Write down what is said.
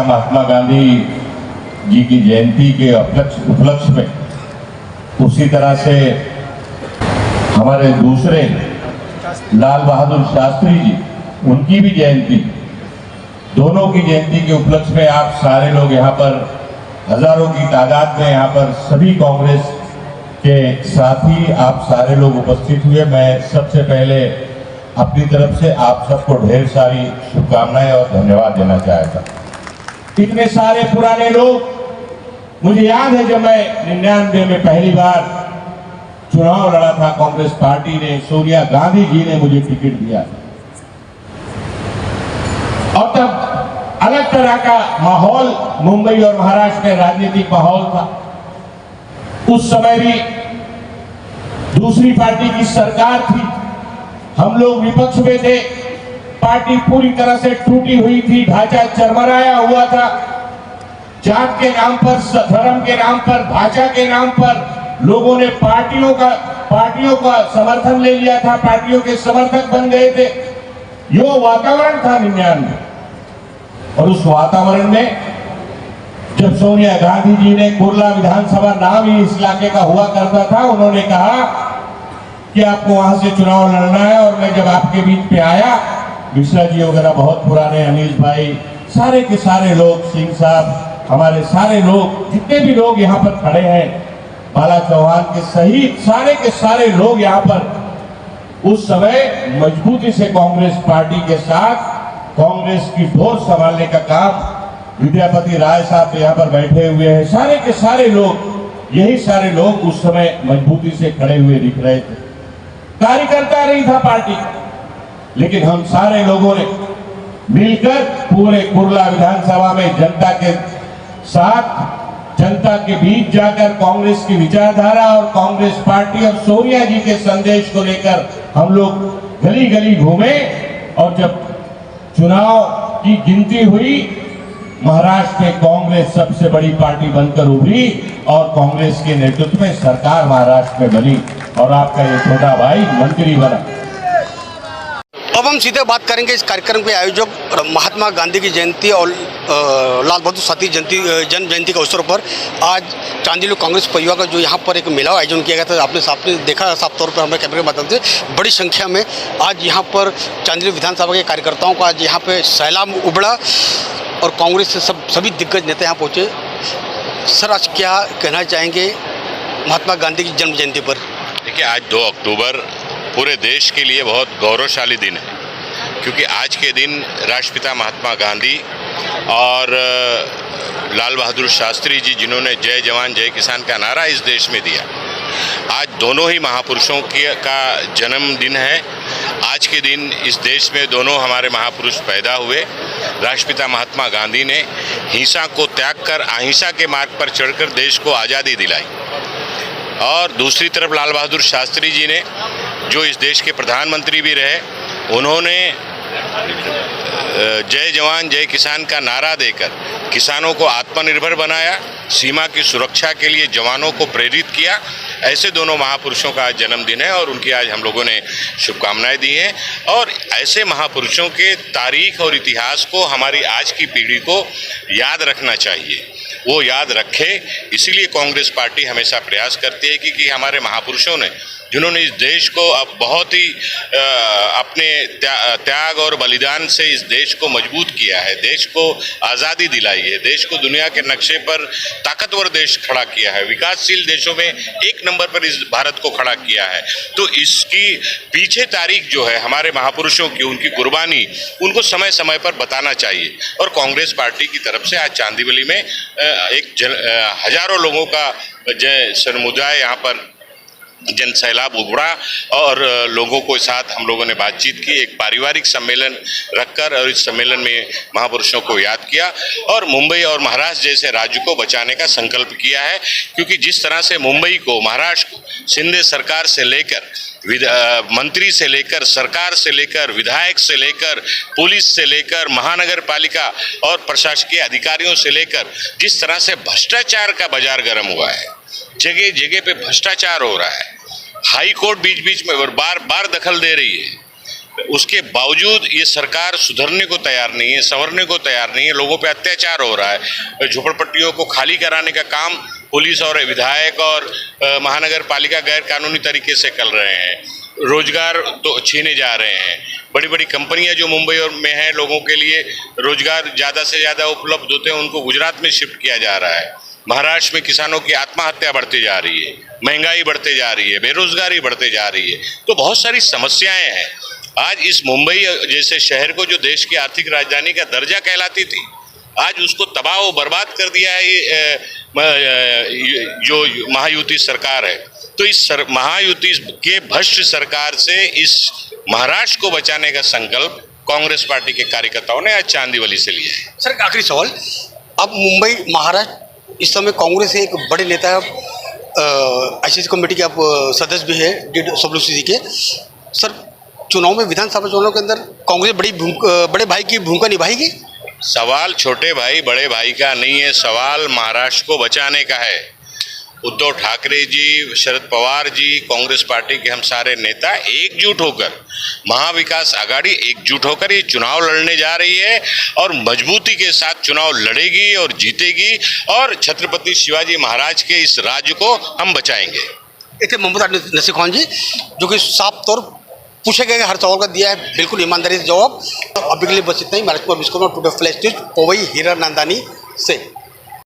महात्मा गांधी जी की जयंती के उपलक्ष्य में, उसी तरह से हमारे दूसरे लाल बहादुर शास्त्री जी, उनकी भी जयंती, दोनों की जयंती के उपलक्ष्य में आप सारे लोग यहाँ पर हजारों की तादाद में यहाँ पर सभी कांग्रेस के साथी आप सारे लोग उपस्थित हुए। मैं सबसे पहले अपनी तरफ से आप सबको ढेर सारी शुभकामनाएं और धन्यवाद देना चाहता हूं। इतने सारे पुराने लोग, मुझे याद है जब मैं 99 में पहली बार चुनाव लड़ा था, कांग्रेस पार्टी ने, सोनिया गांधी जी ने मुझे टिकट दिया और तब अलग तरह का माहौल मुंबई और महाराष्ट्र में राजनीतिक माहौल था। उस समय भी दूसरी पार्टी की सरकार थी, हम लोग विपक्ष में थे, पार्टी पूरी तरह से टूटी हुई थी, ढांचा चरमराया हुआ था। जात के नाम पर, धर्म के नाम पर, भाषा के नाम पर लोगों ने पार्टियों का समर्थन ले लिया था, पार्टियों के समर्थक बन गए थे। यो वातावरण था 99 में। और उस वातावरण में जब सोनिया गांधी जी ने, कुर्ला विधानसभा नाम ही इस इलाके का हुआ करता था, उन्होंने कहा कि आपको वहां से चुनाव लड़ना है। और मैं जब आपके बीच में आया, मिश्रा जी वगैरह बहुत पुराने, अनिल भाई, सारे के सारे लोग, सिंह साहब, हमारे सारे लोग, जितने भी लोग यहाँ पर खड़े हैं, बाला चौहान के सहित सारे के सारे लोग यहाँ पर उस समय मजबूती से कांग्रेस पार्टी के साथ कांग्रेस की ढोर संभालने का काम, विद्यापति राय साहब यहाँ पर बैठे हुए हैं, सारे के सारे लोग, यही सारे लोग उस समय मजबूती से खड़े हुए दिख रहे थे। कार्यकर्ता नहीं था पार्टी, लेकिन हम सारे लोगों ने मिलकर पूरे कुर्ला विधानसभा में जनता के साथ, जनता के बीच जाकर कांग्रेस की विचारधारा और कांग्रेस पार्टी और सोनिया जी के संदेश को लेकर हम लोग गली गली घूमे। और जब चुनाव की गिनती हुई, महाराष्ट्र में कांग्रेस सबसे बड़ी पार्टी बनकर उभरी और कांग्रेस के नेतृत्व में सरकार महाराष्ट्र में बनी और आपका ये छोटा भाई मंत्री बना। अब हम सीधे बात करेंगे इस कार्यक्रम के आयोजक महात्मा गांधी की जयंती और लाल बहादुर शास्त्री जन्म जयंती के अवसर पर आज चांदीलो कांग्रेस परिवार का जो यहाँ पर एक मेला आयोजन किया गया था। आपने देखा साफ तौर पर हमें कैमरे के माध्यम से बड़ी संख्या में आज यहाँ पर चांदीलो विधानसभा के कार्यकर्ताओं का आज यहाँ पे सैलाब उबड़ा और कांग्रेस से सभी दिग्गज नेता यहाँ पहुँचे। सर, आज क्या कहना चाहेंगे महात्मा गांधी की जन्म जयंती पर? देखिए, आज 2 अक्टूबर पूरे देश के लिए बहुत गौरवशाली दिन है, क्योंकि आज के दिन राष्ट्रपिता महात्मा गांधी और लाल बहादुर शास्त्री जी, जिन्होंने जय जवान जय किसान का नारा इस देश में दिया, आज दोनों ही महापुरुषों का जन्मदिन है। आज के दिन इस देश में दोनों हमारे महापुरुष पैदा हुए। राष्ट्रपिता महात्मा गांधी ने हिंसा को त्याग कर अहिंसा के मार्ग पर चढ़कर देश को आज़ादी दिलाई, और दूसरी तरफ लाल बहादुर शास्त्री जी ने, जो इस देश के प्रधानमंत्री भी रहे, उन्होंने जय जवान जय किसान का नारा देकर किसानों को आत्मनिर्भर बनाया, सीमा की सुरक्षा के लिए जवानों को प्रेरित किया। ऐसे दोनों महापुरुषों का आज जन्मदिन है और उनकी आज हम लोगों ने शुभकामनाएं दी हैं। और ऐसे महापुरुषों के तारीख और इतिहास को हमारी आज की पीढ़ी को याद रखना चाहिए, वो याद रखे। इसीलिए कांग्रेस पार्टी हमेशा प्रयास करती है कि हमारे महापुरुषों ने, जिन्होंने इस देश को अब बहुत ही अपने त्याग और बलिदान से इस देश को मजबूत किया है, देश को आज़ादी दिलाई है, देश को दुनिया के नक्शे पर ताकतवर देश खड़ा किया है, विकासशील देशों में 1 नंबर पर इस भारत को खड़ा किया है। तो इसकी पीछे तारीख जो है हमारे महापुरुषों की, उनकी कुर्बानी, उनको समय समय पर बताना चाहिए। और कांग्रेस पार्टी की तरफ से आज चांदीवली में हजारों लोगों का समुदाय यहाँ पर जन सैलाब उभरा और लोगों के साथ हम लोगों ने बातचीत की, एक पारिवारिक सम्मेलन रखकर, और इस सम्मेलन में महापुरुषों को याद किया और मुंबई और महाराष्ट्र जैसे राज्य को बचाने का संकल्प किया है। क्योंकि जिस तरह से मुंबई को, महाराष्ट्र को शिंदे सरकार से लेकर, मंत्री से लेकर, सरकार से लेकर, विधायक से लेकर, पुलिस से लेकर, महानगर पालिका और प्रशासकीय अधिकारियों से लेकर, जिस तरह से भ्रष्टाचार का बाजार गर्म हुआ है, जगह जगह पे भ्रष्टाचार हो रहा है, हाई कोर्ट बीच बीच में बार बार दखल दे रही है, उसके बावजूद ये सरकार सुधरने को तैयार नहीं है, संवरने को तैयार नहीं है। लोगों पे अत्याचार हो रहा है। झोपड़पट्टियों को खाली कराने का काम पुलिस और विधायक और महानगर पालिका गैर कानूनी तरीके से कर रहे हैं। रोजगार तो छीने जा रहे हैं। बड़ी बड़ी कंपनियां जो मुंबई और में हैं, लोगों के लिए रोजगार ज़्यादा से ज़्यादा उपलब्ध होते हैं, उनको गुजरात में शिफ्ट किया जा रहा है। महाराष्ट्र में किसानों की आत्महत्या बढ़ती जा रही है, महंगाई बढ़ते जा रही है, बेरोजगारी बढ़ते जा रही है। तो बहुत सारी समस्याएं हैं। आज इस मुंबई जैसे शहर को जो देश की आर्थिक राजधानी का दर्जा कहलाती थी, आज उसको तबाह व बर्बाद कर दिया है ये जो महायुति सरकार है। तो इस महायुति के भ्रष्ट सरकार से इस महाराष्ट्र को बचाने का संकल्प कांग्रेस पार्टी के कार्यकर्ताओं ने आज चांदीवली से लिया है। सर, एक आखिरी सवाल। अब मुंबई महाराष्ट्र इस समय कांग्रेस के एक बड़े नेता है, ICC कमेटी के आप सदस्य भी है DWCC के। सर, चुनाव में, विधानसभा चुनाव के अंदर कांग्रेस बड़े भाई की भूमिका निभाएगी? सवाल छोटे भाई बड़े भाई का नहीं है, सवाल महाराष्ट्र को बचाने का है। उद्धव ठाकरे जी, शरद पवार जी, कांग्रेस पार्टी के हम सारे नेता एकजुट होकर, महाविकास आघाड़ी एकजुट होकर ये चुनाव लड़ने जा रही है और मजबूती के साथ चुनाव लड़ेगी और जीतेगी और छत्रपति शिवाजी महाराज के इस राज्य को हम बचाएंगे। ये थे मोहम्मद नसीर खान जी, जो कि साफ तौर पूछे गए हर सवाल का दिया है बिल्कुल ईमानदारी से जवाब। अभी के लिए बस इतना ही। Maharashtra Vishwakarma today flash news Powai Hiranandani से।